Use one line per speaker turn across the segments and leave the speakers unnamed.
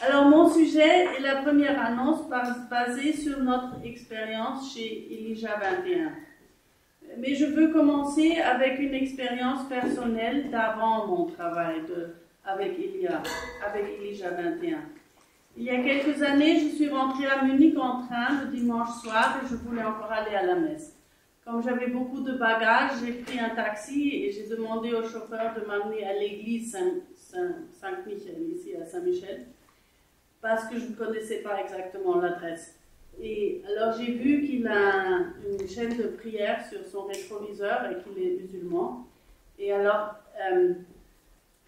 Alors, mon sujet est la première annonce basée sur notre expérience chez Elijah 21. Mais je veux commencer avec une expérience personnelle d'avant mon travail avec Elijah 21. Il y a quelques années, je suis rentrée à Munich en train le dimanche soir et je voulais encore aller à la messe. Comme j'avais beaucoup de bagages, j'ai pris un taxi et j'ai demandé au chauffeur de m'amener à l'église Saint-Michel, ici à Saint-Michel, parce que je ne connaissais pas exactement l'adresse. Et alors j'ai vu qu'il a une chaîne de prière sur son rétroviseur et qu'il est musulman. Et alors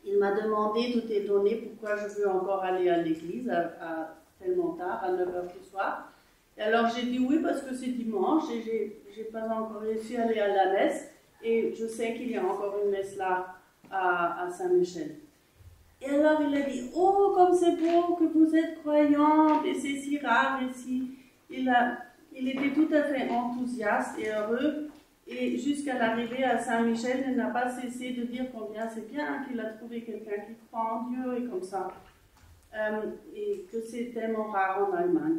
il m'a demandé, tout est donné, pourquoi je veux encore aller à l'église à tellement tard, à 9h du soir. Et alors j'ai dit oui parce que c'est dimanche et j'ai pas encore réussi à aller à la messe. Et je sais qu'il y a encore une messe là à Saint-Michel. Et alors il a dit, oh comme c'est beau que vous êtes croyante et c'est si rare ici. Il était tout à fait enthousiaste et heureux, et jusqu'à l'arrivée à Saint-Michel, il n'a pas cessé de dire combien c'est bien qu'il a trouvé quelqu'un qui croit en Dieu et comme ça, et que c'est tellement rare en Allemagne.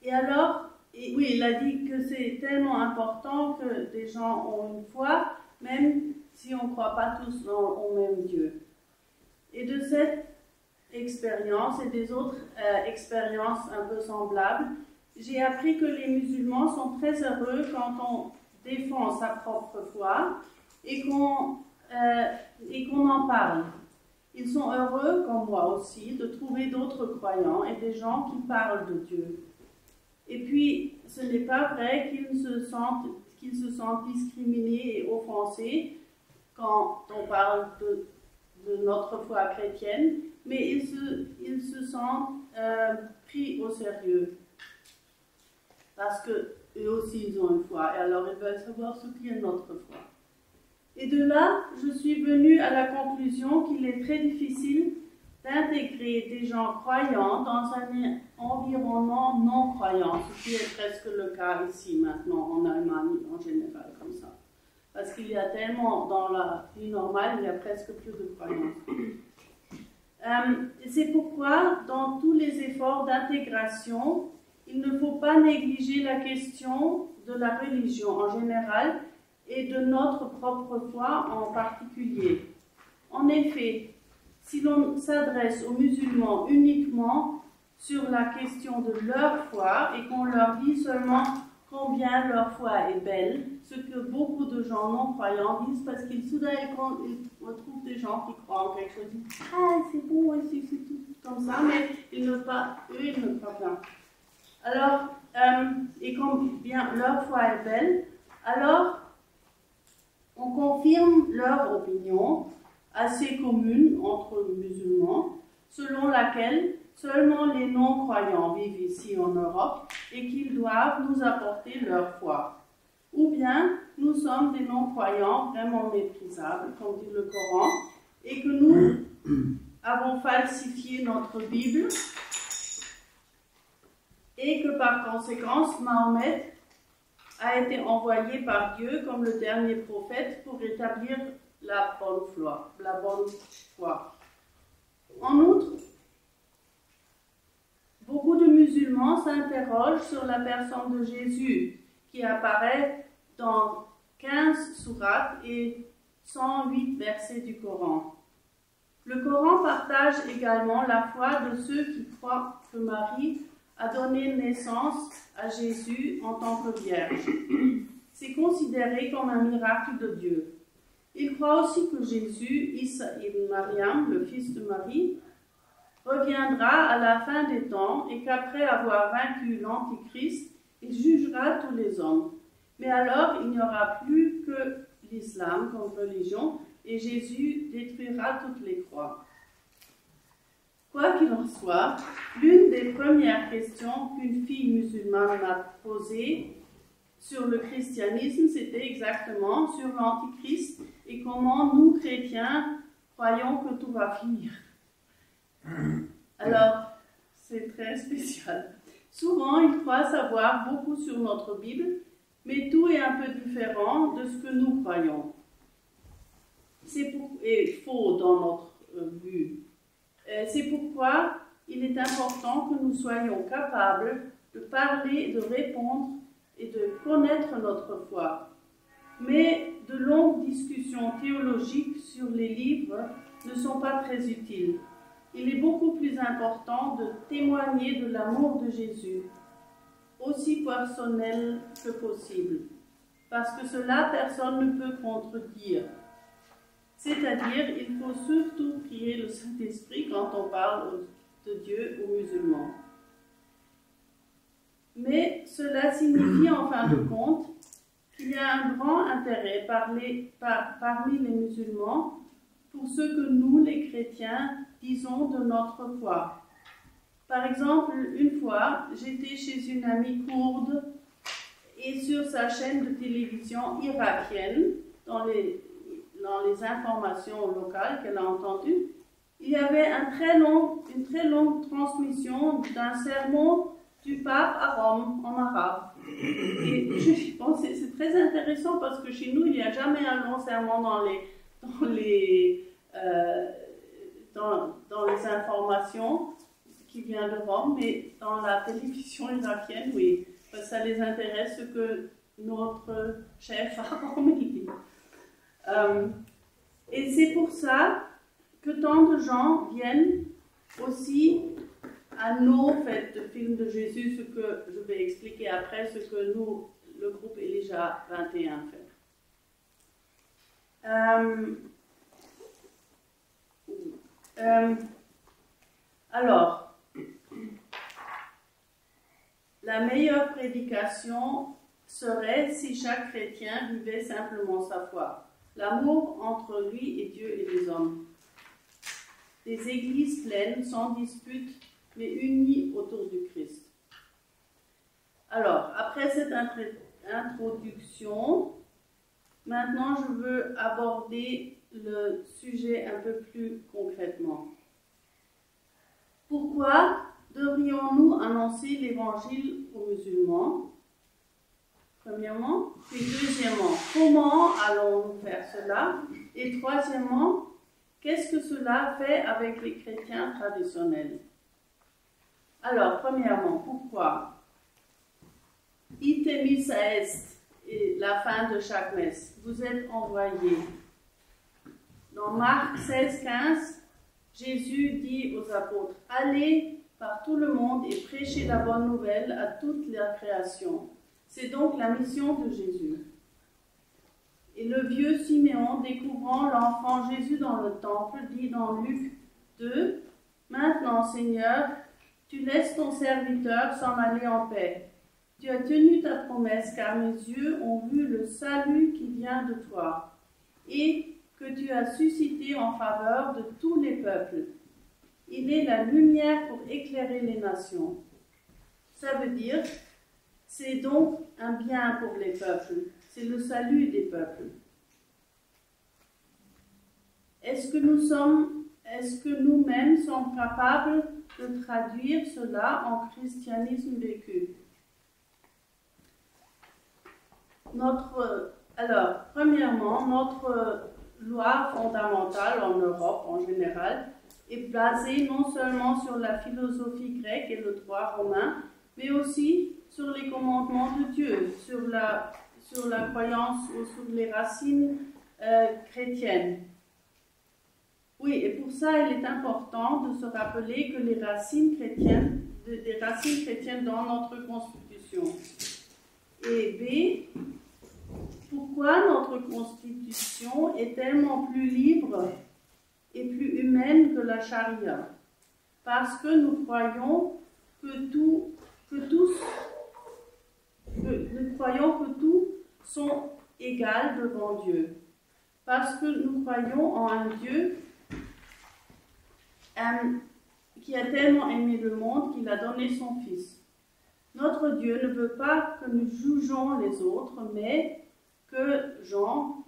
Et alors, oui, il a dit que c'est tellement important que des gens ont une foi, même si on ne croit pas tous au même Dieu. Et de cette expérience et des autres expériences un peu semblables, j'ai appris que les musulmans sont très heureux quand on défend sa propre foi et qu'on en parle. Ils sont heureux, comme moi aussi, de trouver d'autres croyants et des gens qui parlent de Dieu. Et puis, ce n'est pas vrai qu'ils se sentent discriminés et offensés quand on parle de notre foi chrétienne, mais ils se sentent pris au sérieux. Parce qu'eux aussi, ils ont une foi, et alors ils veulent savoir ce qu'est notre foi. Et de là, je suis venue à la conclusion qu'il est très difficile d'intégrer des gens croyants dans un environnement non croyant, ce qui est presque le cas ici maintenant en Allemagne en général, comme ça. Parce qu'il y a tellement, dans la vie normale, il y a presque plus de croyance. C'est pourquoi, dans tous les efforts d'intégration, il ne faut pas négliger la question de la religion en général et de notre propre foi en particulier. En effet, si l'on s'adresse aux musulmans uniquement sur la question de leur foi et qu'on leur dit seulement combien leur foi est belle, ce que beaucoup de gens non-croyants disent parce qu'ils soudain ils retrouvent des gens qui croient en quelque chose, ils disent « Ah, c'est beau, c'est tout comme ça », mais eux, ils ne croient pas. Alors, et combien leur foi est belle, alors on confirme leur opinion assez commune entre musulmans, selon laquelle seulement les non-croyants vivent ici en Europe et qu'ils doivent nous apporter leur foi. Ou bien nous sommes des non-croyants vraiment méprisables, comme dit le Coran, et que nous avons falsifié notre Bible et que par conséquent Mahomet a été envoyé par Dieu comme le dernier prophète pour rétablir la bonne foi. En outre, beaucoup de musulmans s'interrogent sur la personne de Jésus qui apparaît dans 15 sourates et 108 versets du Coran. Le Coran partage également la foi de ceux qui croient que Marie a donné naissance à Jésus en tant que vierge. C'est considéré comme un miracle de Dieu. Ils croient aussi que Jésus, Isa ibn Mariam, le fils de Marie, reviendra à la fin des temps et qu'après avoir vaincu l'Antichrist, il jugera tous les hommes. Mais alors, il n'y aura plus que l'islam comme religion et Jésus détruira toutes les croix. Quoi qu'il en soit, l'une des premières questions qu'une fille musulmane m'a posées sur le christianisme, c'était exactement sur l'Antichrist et comment nous, chrétiens, croyons que tout va finir. Alors, c'est très spécial. Souvent, ils croient savoir beaucoup sur notre Bible, mais tout est un peu différent de ce que nous croyons. C'est faux dans notre vue. C'est pourquoi il est important que nous soyons capables de parler, de répondre et de connaître notre foi. Mais de longues discussions théologiques sur les livres ne sont pas très utiles. Il est beaucoup plus important de témoigner de l'amour de Jésus, aussi personnel que possible, parce que cela, personne ne peut contredire. C'est-à-dire, il faut surtout prier le Saint-Esprit quand on parle de Dieu aux musulmans. Mais cela signifie en fin de compte qu'il y a un grand intérêt parmi les musulmans pour ce que nous, les chrétiens, disons de notre foi. Par exemple, une fois, j'étais chez une amie kourde et sur sa chaîne de télévision irakienne, dans les informations locales qu'elle a entendues, il y avait une très longue transmission d'un sermon du pape à Rome en arabe. Et je pensais, c'est très intéressant parce que chez nous, il n'y a jamais un long sermon dans les informations qui vient de Rome, mais dans la télévision irakienne, oui, parce que ça les intéresse ce que notre chef à Rome dit. Et c'est pour ça que tant de gens viennent aussi à nos fêtes de films de Jésus, ce que je vais expliquer après, ce que nous, le groupe Elijah 21 fait. Alors, la meilleure prédication serait si chaque chrétien vivait simplement sa foi. L'amour entre lui et Dieu et les hommes. Des églises pleines, sans dispute, mais unies autour du Christ. Alors, après cette introduction, maintenant je veux aborder le sujet un peu plus concrètement. Pourquoi devrions-nous annoncer l'évangile aux musulmans? Premièrement. Puis deuxièmement, comment allons-nous faire cela? Et troisièmement, qu'est-ce que cela fait avec les chrétiens traditionnels? Alors, premièrement, pourquoi? Ite missa est, et la fin de chaque messe. Vous êtes envoyés. Dans Marc 16, 15, Jésus dit aux apôtres, « Allez par tout le monde et prêchez la bonne nouvelle à toute la création. » C'est donc la mission de Jésus. Et le vieux Siméon, découvrant l'enfant Jésus dans le temple, dit dans Luc 2, « Maintenant, Seigneur, tu laisses ton serviteur s'en aller en paix. Tu as tenu ta promesse, car mes yeux ont vu le salut qui vient de toi, et que tu as suscité en faveur de tous les peuples. Il est la lumière pour éclairer les nations. » Ça veut dire, c'est donc un bien pour les peuples. C'est le salut des peuples. Est-ce que nous-mêmes sommes capables de traduire cela en christianisme vécu? Alors, premièrement, notre loi fondamentale en Europe en général est basée non seulement sur la philosophie grecque et le droit romain, mais aussi sur les commandements de Dieu, sur la croyance ou sur les racines chrétiennes. Oui, et pour ça, il est important de se rappeler que des racines chrétiennes dans notre Constitution. Et B, pourquoi notre Constitution est tellement plus libre et plus humaine que la charia? Parce que nous croyons que tous sont égaux devant Dieu. Parce que nous croyons en un Dieu qui a tellement aimé le monde qu'il a donné son Fils. Notre Dieu ne veut pas que nous jugeons les autres, mais que Jean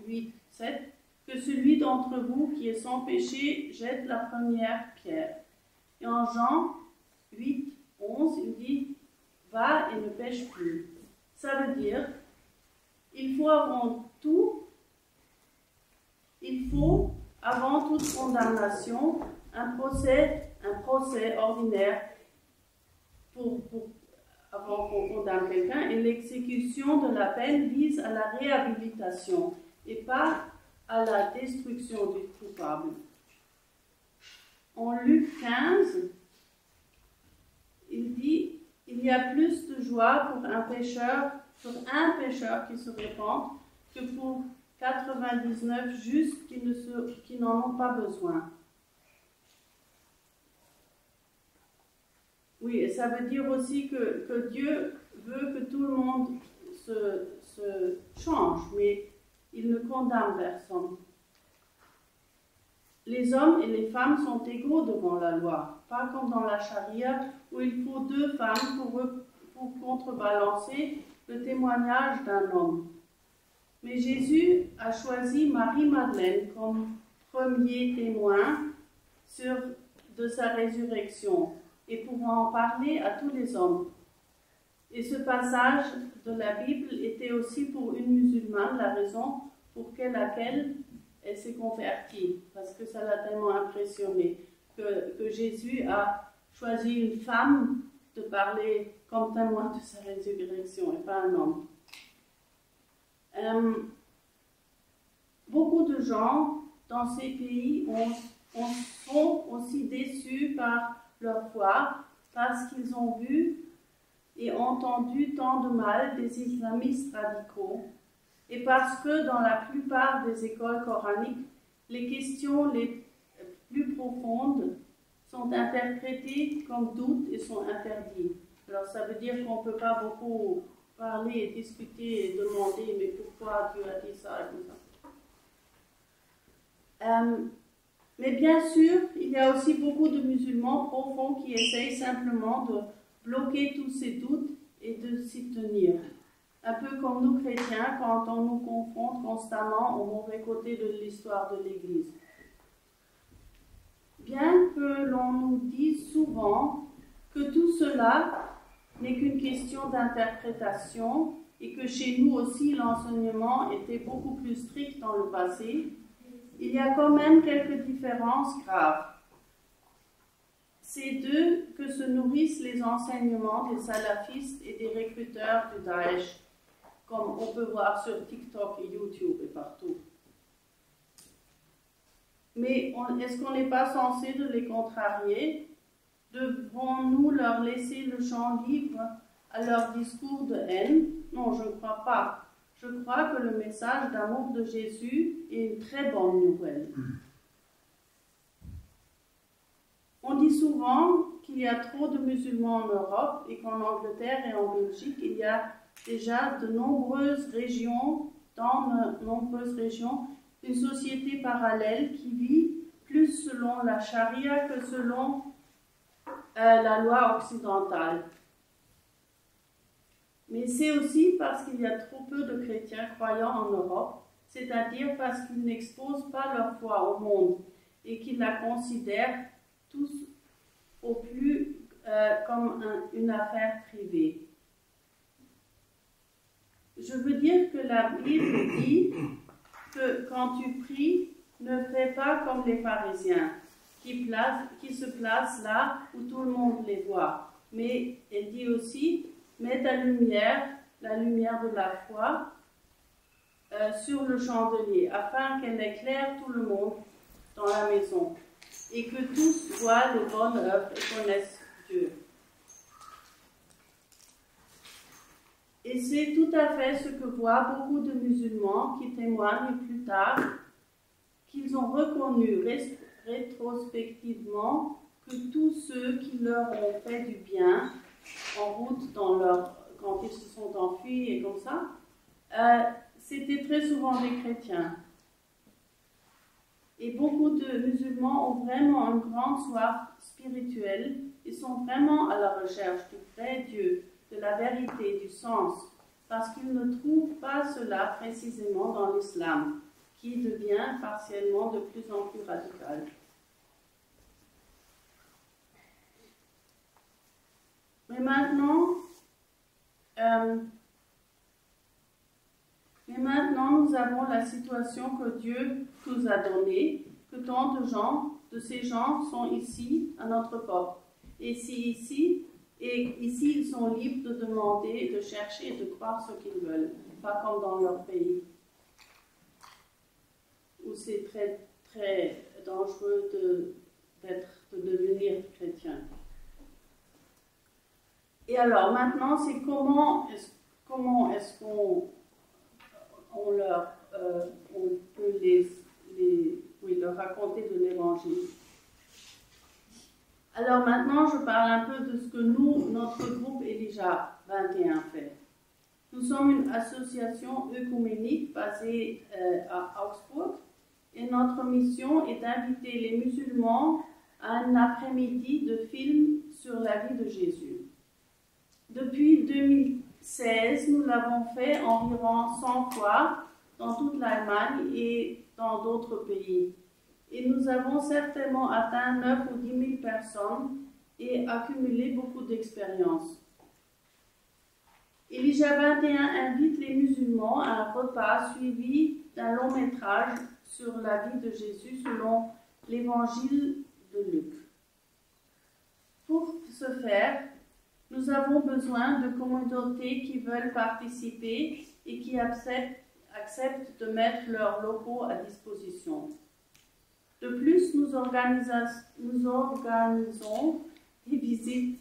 8, 7, que celui d'entre vous qui est sans péché jette la première pierre. Et en Jean 8, 11, il dit « Va et ne pêche plus ». Ça veut dire, il faut avant toute condamnation, un procès ordinaire avant qu'on condamne quelqu'un, et l'exécution de la peine vise à la réhabilitation et pas à la destruction du coupable. En Luc 15, il dit « Il y a plus de joie pour un pécheur qui se répand que pour 99 justes qui n'en ont pas besoin. » Oui, et ça veut dire aussi que Dieu veut que tout le monde se change, mais il ne condamne personne. Les hommes et les femmes sont égaux devant la loi, pas comme dans la charia où il faut 2 femmes pour contrebalancer le témoignage d'un homme. Mais Jésus a choisi Marie-Madeleine comme premier témoin de sa résurrection et pour en parler à tous les hommes. Et ce passage de la Bible était aussi pour une musulmane la raison pour laquelle elle s'est convertie, parce que ça l'a tellement impressionnée que Jésus a choisi une femme de parler comme témoin de sa résurrection et pas un homme. Beaucoup de gens dans ces pays sont aussi déçus par leur foi parce qu'ils ont vu et entendu tant de mal des islamistes radicaux et parce que dans la plupart des écoles coraniques, les questions les plus profondes sont interprétées comme doutes et sont interdites. Alors ça veut dire qu'on ne peut pas beaucoup parler et discuter et demander mais pourquoi Dieu a dit ça et tout ça. Mais bien sûr, il y a aussi beaucoup de musulmans profonds qui essayent simplement de bloquer tous ces doutes et de s'y tenir. Un peu comme nous chrétiens quand on nous confronte constamment au mauvais côté de l'histoire de l'Église. Bien que l'on nous dise souvent que tout cela n'est qu'une question d'interprétation et que chez nous aussi l'enseignement était beaucoup plus strict dans le passé, il y a quand même quelques différences graves. C'est d'eux que se nourrissent les enseignements des salafistes et des recruteurs du Daesh, comme on peut voir sur TikTok et YouTube et partout. Mais est-ce qu'on n'est pas censé de les contrarier? Devons-nous leur laisser le champ libre à leur discours de haine? Non, je ne crois pas. Je crois que le message d'amour de Jésus est une très bonne nouvelle. On dit souvent qu'il y a trop de musulmans en Europe et qu'en Angleterre et en Belgique, il y a déjà dans de nombreuses régions, une société parallèle qui vit plus selon la charia que selon la loi occidentale. Mais c'est aussi parce qu'il y a trop peu de chrétiens croyants en Europe, c'est-à-dire parce qu'ils n'exposent pas leur foi au monde et qu'ils la considèrent tous au plus comme une affaire privée. Je veux dire que la Bible dit que quand tu pries, ne fais pas comme les pharisiens qui se placent là où tout le monde les voit. Mais elle dit aussi, mets ta lumière, la lumière de la foi, sur le chandelier, afin qu'elle éclaire tout le monde dans la maison, et que tous voient les bonnes œuvres et connaissent Dieu. Et c'est tout à fait ce que voient beaucoup de musulmans qui témoignent plus tard qu'ils ont reconnu rétrospectivement que tous ceux qui leur ont fait du bien en route quand ils se sont enfuis et comme ça, c'était très souvent des chrétiens. Et beaucoup de musulmans ont vraiment une grande soif spirituelle et sont vraiment à la recherche du vrai Dieu, de la vérité, du sens, parce qu'ils ne trouvent pas cela précisément dans l'islam, qui devient partiellement de plus en plus radical. Mais maintenant, nous avons la situation que Dieu nous a donnée que tant de ces gens sont ici à notre porte. Et ici, ils sont libres de demander, de chercher et de croire ce qu'ils veulent, pas comme dans leur pays, où c'est très, très dangereux de devenir chrétien. Et alors, maintenant, c'est comment est-ce qu'on peut leur raconter de l'Évangile. Alors maintenant, je parle un peu de ce que notre groupe Elijah 21 fait. Nous sommes une association œcuménique basée à Augsbourg et notre mission est d'inviter les musulmans à un après-midi de film sur la vie de Jésus. Depuis 2016, nous l'avons fait environ 100 fois dans toute l'Allemagne et dans d'autres pays. Et nous avons certainement atteint 9 ou 10 000 personnes et accumulé beaucoup d'expérience. Elijah 21 invite les musulmans à un repas suivi d'un long métrage sur la vie de Jésus selon l'évangile de Luc. Pour ce faire, nous avons besoin de communautés qui veulent participer et qui acceptent de mettre leurs locaux à disposition. De plus, nous organisons des visites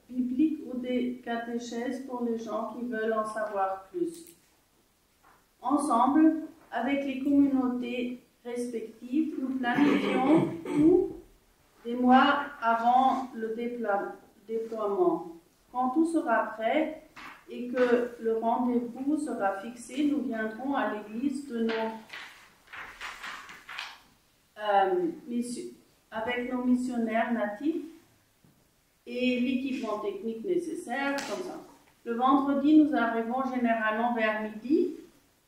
bibliques ou des catéchèses pour les gens qui veulent en savoir plus. Ensemble, avec les communautés respectives, nous planifions tout des mois avant le déploiement. Quand tout sera prêt et que le rendez-vous sera fixé, nous viendrons à l'église avec nos missionnaires natifs et l'équipement technique nécessaire, comme ça. Le vendredi, nous arrivons généralement vers midi,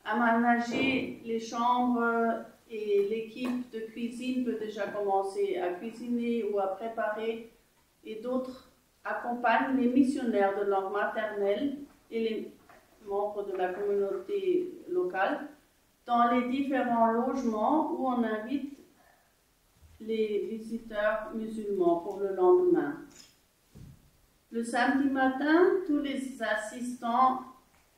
aménager les chambres et l'équipe de cuisine peut déjà commencer à cuisiner ou à préparer et d'autres accompagnent les missionnaires de langue maternelle et les membres de la communauté locale dans les différents logements où on invite les visiteurs musulmans pour le lendemain. Le samedi matin, tous les assistants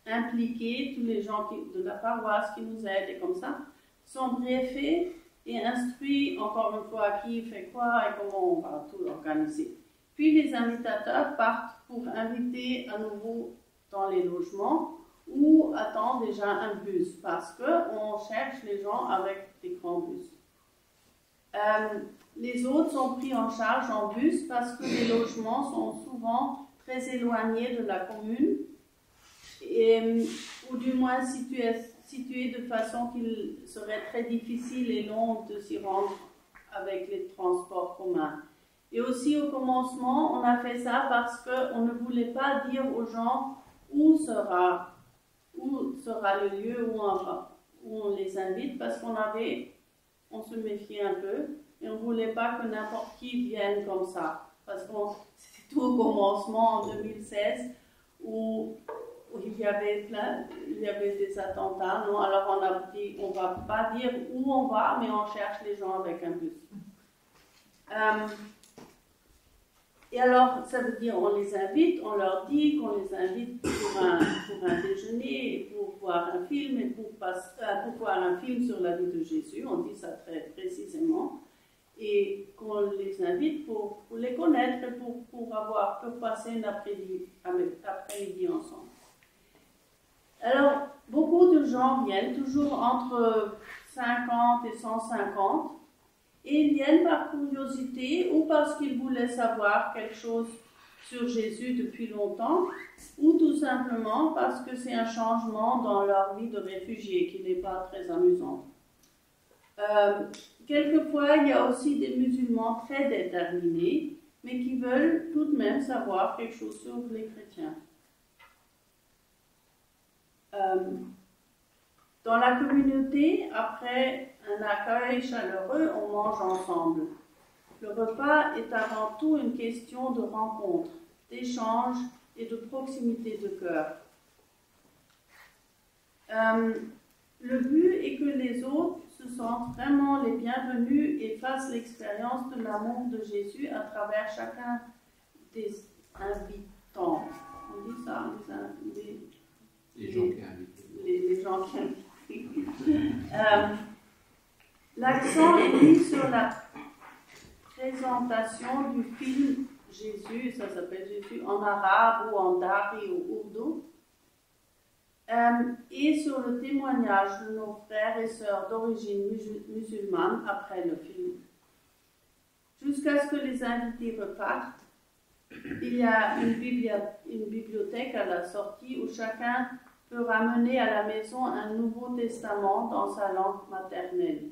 impliqués, tous les gens de la paroisse qui nous aident et comme ça, sont briefés et instruits encore une fois qui fait quoi et comment on va tout organiser. Puis les invitateurs partent pour inviter à nouveau dans les logements ou attendent déjà un bus parce qu'on cherche les gens avec des grands bus. Les autres sont pris en charge en bus parce que les logements sont souvent très éloignés de la commune ou du moins situés de façon qu'il serait très difficile et long de s'y rendre avec les transports communs. Et aussi au commencement, on a fait ça parce qu'on ne voulait pas dire aux gens où sera le lieu où on les invite parce on se méfiait un peu et on ne voulait pas que n'importe qui vienne comme ça. Parce que c'était tout au commencement en 2016 où il y avait des attentats. Non? Alors on a dit, on ne va pas dire où on va, mais on cherche les gens avec un bus. Et alors, ça veut dire on les invite, on leur dit qu'on les invite pour un déjeuner, pour voir un film, et pour voir un film sur la vie de Jésus, on dit ça très précisément, et qu'on les invite pour les connaître et pour passer un après-midi ensemble. Alors, beaucoup de gens viennent, toujours entre 50 et 150, et ils viennent par curiosité ou parce qu'ils voulaient savoir quelque chose sur Jésus depuis longtemps, ou tout simplement parce que c'est un changement dans leur vie de réfugiés qui n'est pas très amusant. Quelquefois, il y a aussi des musulmans très déterminés, mais qui veulent tout de même savoir quelque chose sur les chrétiens. Dans la communauté, après un accueil chaleureux, on mange ensemble. Le repas est avant tout une question de rencontre, d'échange et de proximité de cœur. Le but est que les autres se sentent vraiment les bienvenus et fassent l'expérience de l'amour de Jésus à travers chacun des invitants. On dit ça,
les gens qui invitent.
Les gens qui invitent. L'accent est mis sur la présentation du film Jésus, ça s'appelle Jésus en arabe ou en dari ou ourdou, et sur le témoignage de nos frères et sœurs d'origine musulmane après le film. Jusqu'à ce que les invités repartent, il y a une bibliothèque à la sortie où chacun peut ramener à la maison un Nouveau Testament dans sa langue maternelle.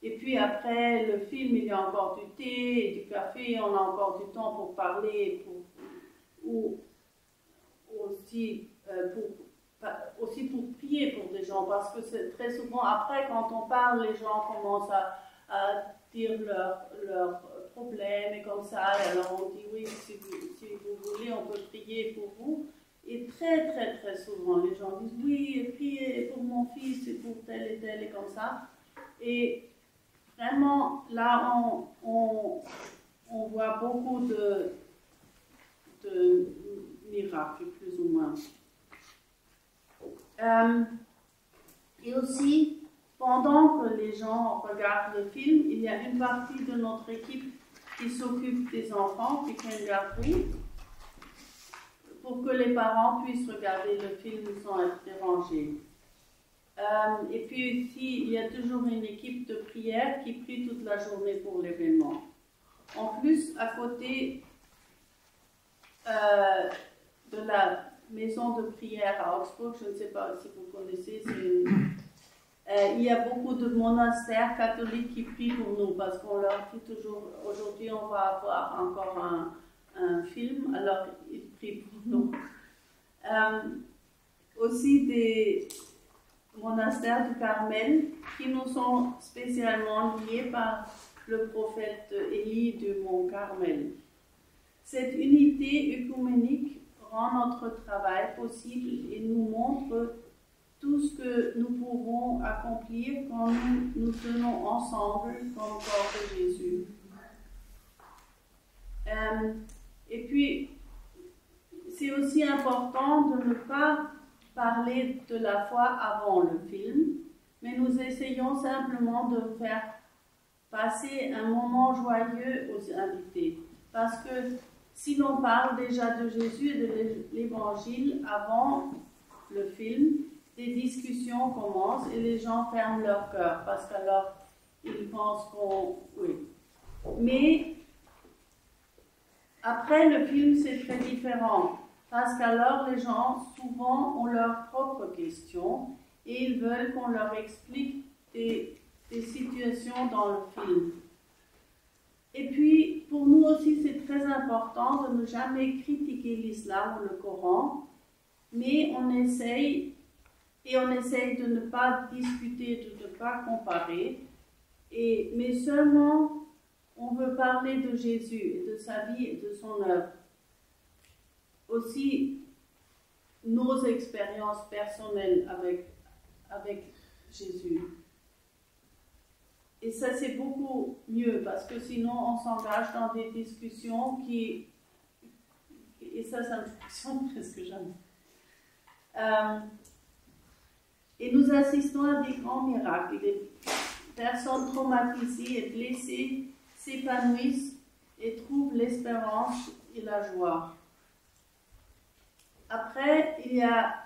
Et puis après le film, il y a encore du thé et du café, on a encore du temps pour parler, ou aussi pour prier pour des gens, parce que c'est très souvent après, quand on parle, les gens commencent à dire leurs problèmes et comme ça, et alors on dit oui, si vous voulez, on peut prier pour vous. Et très très très souvent, les gens disent oui, priez pour mon fils et pour tel et comme ça. Et vraiment, là, on voit beaucoup de miracles, plus ou moins. Et aussi, pendant que les gens regardent le film, il y a une partie de notre équipe qui s'occupe des enfants, qui fait une garderie, pour que les parents puissent regarder le film sans être dérangés. Et puis aussi, il y a toujours une équipe de prière qui prie toute la journée pour l'événement. En plus, à côté de la maison de prière à Augsburg, je ne sais pas si vous connaissez, il y a beaucoup de monastères catholiques qui prient pour nous, parce qu'on leur dit toujours, aujourd'hui on va avoir encore un film, alors ils prient pour nous. Aussi des monastères du Carmel qui nous sont spécialement liés par le prophète Élie du mont Carmel. Cette unité œcuménique rend notre travail possible et nous montre tout ce que nous pouvons accomplir quand nous tenons ensemble comme corps de Jésus. Et puis, c'est aussi important de ne pas parler de la foi avant le film, mais nous essayons simplement de faire passer un moment joyeux aux invités. Parce que si l'on parle déjà de Jésus et de l'Évangile avant le film, des discussions commencent et les gens ferment leur cœur parce qu'alors ils pensent oui. Mais après le film, c'est très différent parce qu'alors les gens souvent ont leurs propres questions et ils veulent qu'on leur explique des situations dans le film. Et puis, pour nous aussi, c'est très important de ne jamais critiquer l'islam ou le Coran, mais on essaye de ne pas discuter, de ne pas comparer, mais seulement on veut parler de Jésus et de sa vie et de son œuvre. Aussi, nos expériences personnelles avec Jésus. Et ça, c'est beaucoup mieux, parce que sinon, on s'engage dans des discussions et ça me fonctionne presque jamais. Et nous assistons à des grands miracles. Des personnes traumatisées et blessées s'épanouissent et trouvent l'espérance et la joie. Après, il y a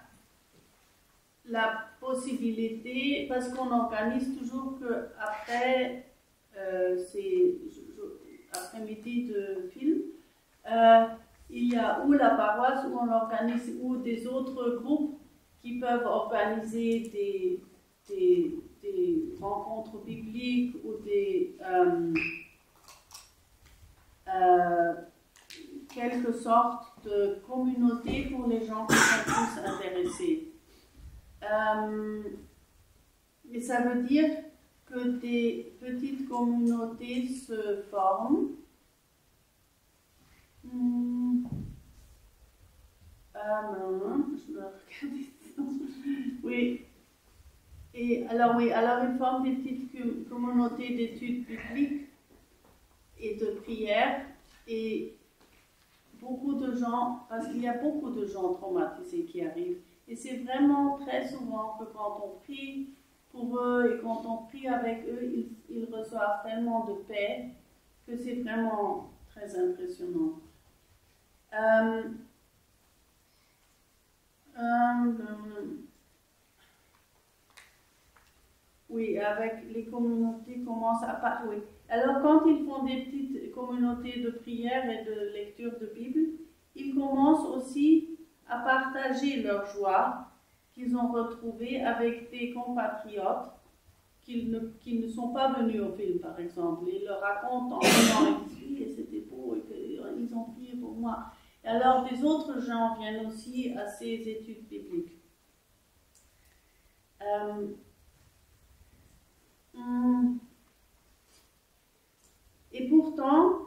la possibilité, parce qu'on organise toujours qu'après ces après-midi de film, il y a ou la paroisse où on organise, ou des autres groupes qui peuvent organiser des rencontres bibliques ou quelque sorte de communauté pour les gens qui sont plus intéressés. Et ça veut dire que des petites communautés se forment. Je me regarde. Oui. Et alors oui, alors ils forment des petites communautés d'études bibliques et de prières, et beaucoup de gens, parce qu'il y a beaucoup de gens traumatisés qui arrivent, et c'est vraiment très souvent que quand on prie pour eux et quand on prie avec eux, ils reçoivent tellement de paix que c'est vraiment très impressionnant. Oui, avec les communautés commencent à parler. Oui. Alors, quand ils font des petites communautés de prière et de lecture de Bible, ils commencent aussi à partager leur joie qu'ils ont retrouvée avec des compatriotes qui ne sont pas venus au film, par exemple. Ils leur racontent en disant et c'était beau, et ils ont prié pour moi. Et alors, des autres gens viennent aussi à ces études bibliques. Et pourtant,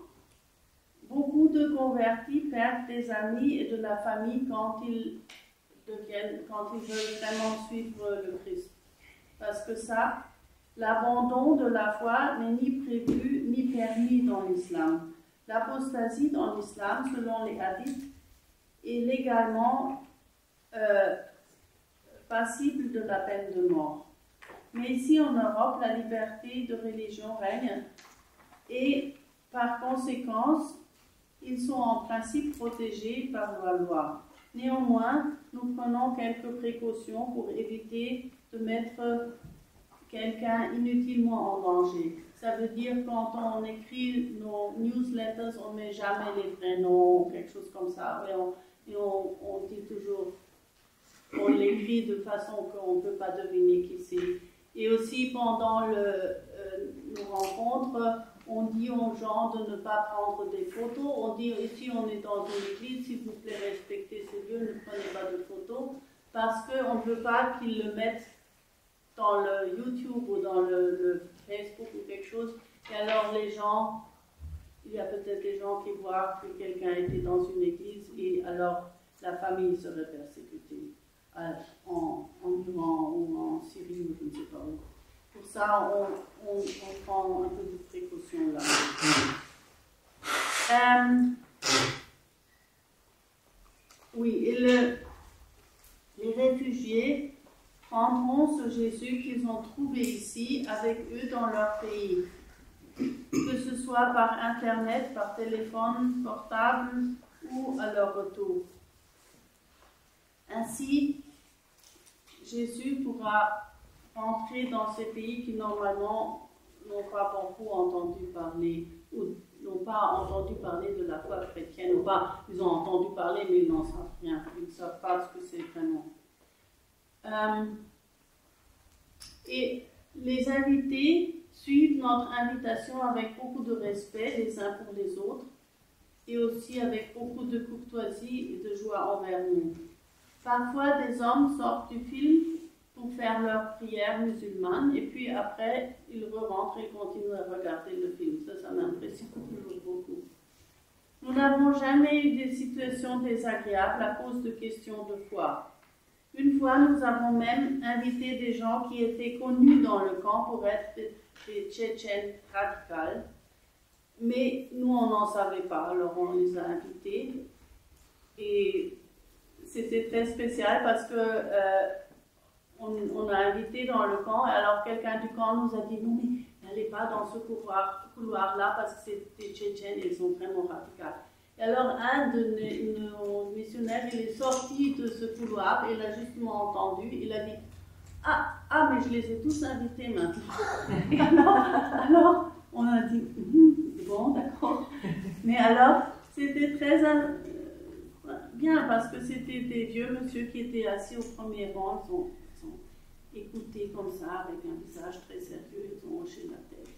beaucoup de convertis perdent des amis et de la famille quand ils veulent vraiment suivre le Christ. Parce que ça, l'abandon de la foi n'est ni prévu ni permis dans l'islam. L'apostasie dans l'islam, selon les hadiths, est légalement passible de la peine de mort. Mais ici en Europe, la liberté de religion règne et par conséquence, ils sont en principe protégés par la loi. Néanmoins, nous prenons quelques précautions pour éviter de mettre quelqu'un inutilement en danger. Ça veut dire quand on écrit nos newsletters, on ne met jamais les vrais noms ou quelque chose comme ça. Et on dit toujours, on l'écrit de façon qu'on ne peut pas deviner qui c'est. Et aussi pendant nos rencontres, on dit aux gens de ne pas prendre des photos. On dit ici on est dans une église, s'il vous plaît respectez ces lieux, ne prenez pas de photos, parce qu'on ne veut pas qu'ils le mettent dans le YouTube ou dans le Facebook ou quelque chose. Et alors les gens, il y a peut-être des gens qui voient que quelqu'un était dans une église et alors la famille serait persécutée en Iran ou en Syrie ou je ne sais pas où. Pour ça, on prend un peu de précaution là. Oui, et les réfugiés prendront ce Jésus qu'ils ont trouvé ici avec eux dans leur pays, que ce soit par Internet, par téléphone portable ou à leur retour. Ainsi, Jésus pourra entrer dans ces pays qui normalement n'ont pas beaucoup entendu parler ou n'ont pas entendu parler de la foi chrétienne ou pas, ils ont entendu parler mais ils n'en savent rien, ils ne savent pas ce que c'est vraiment. Et les invités suivent notre invitation avec beaucoup de respect les uns pour les autres et aussi avec beaucoup de courtoisie et de joie envers nous. Parfois des hommes sortent du film pour faire leur prière musulmane et puis après ils rentrent et continuent à regarder le film. Ça m'impressionne toujours beaucoup. Nous n'avons jamais eu des situations désagréables à cause de questions de foi. Une fois, nous avons même invité des gens qui étaient connus dans le camp pour être des Tchétchènes radicales, mais nous on n'en savait pas, alors on les a invités et c'était très spécial parce que on a invité dans le camp, et alors quelqu'un du camp nous a dit non mais n'allez pas dans ce couloir-là parce que c'est des Tchétchènes et ils sont vraiment radicaux. Et alors un de nos missionnaires, il est sorti de ce couloir et il a justement entendu, il a dit ah mais je les ai tous invités maintenant. alors on a dit bon d'accord, mais alors c'était très bien parce que c'était des vieux monsieur qui étaient assis au premier rang, ils ont écouté comme ça avec un visage très sérieux, ils ont hoché la tête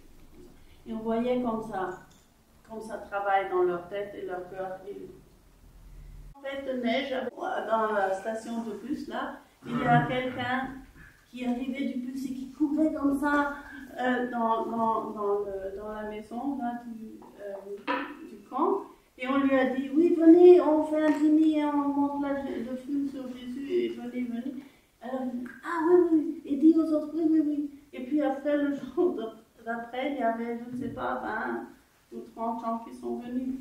et on voyait comme ça travaille dans leur tête et leur cœur. En fait de neige dans la station de bus là, il y a quelqu'un qui arrivait du bus et qui courait comme ça dans la maison là, du camp. Et on lui a dit, oui, venez, on fait un dîner, on monte le film sur Jésus, et venez. Alors, ah oui, oui, et dis aux autres, oui, oui, oui. Et puis après, le jour d'après, il y avait, je ne sais pas, 20 ou 30 gens qui sont venus.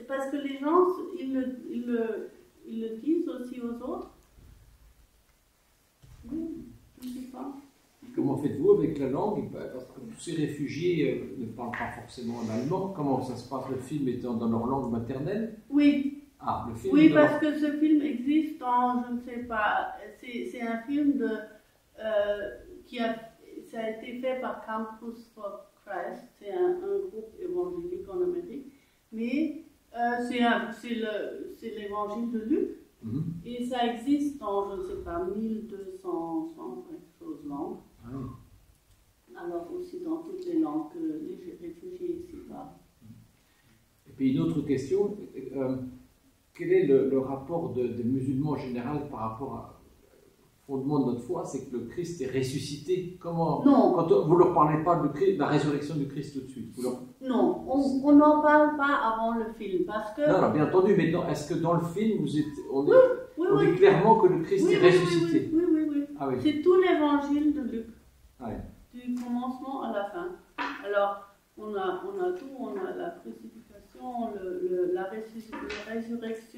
Parce que les gens, ils le disent aussi aux autres. Oui, je ne sais pas.
Comment faites-vous avec la langue? Parce que tous ces réfugiés ne parlent pas forcément l'allemand. Comment ça se passe, le film étant dans leur langue maternelle?
Oui.
Ah, le film
oui, parce que ce film existe dans, je ne sais pas, c'est un film ça a été fait par Campus for Christ, c'est un groupe évangélique en Amérique, mais c'est l'évangile de Luc, et ça existe dans, je ne sais pas, 1200 quelque chose langues. Alors aussi dans toutes les langues que les réfugiés ici parlent.
Et puis une autre question, quel est le rapport des musulmans en général par rapport au fondement de notre foi? C'est que le Christ est ressuscité. Comment?
Non.
Quand vous ne leur parlez pas de la résurrection du Christ tout de suite?
Non, on n'en parle pas avant le film parce que...
Non, bien entendu, mais est-ce que dans le film, on dit clairement que le Christ est ressuscité?
Oui.
Ah, oui.
C'est tout l'évangile de Luc,
du
commencement à la fin. Alors, on a tout, on a la crucifixion, la résurrection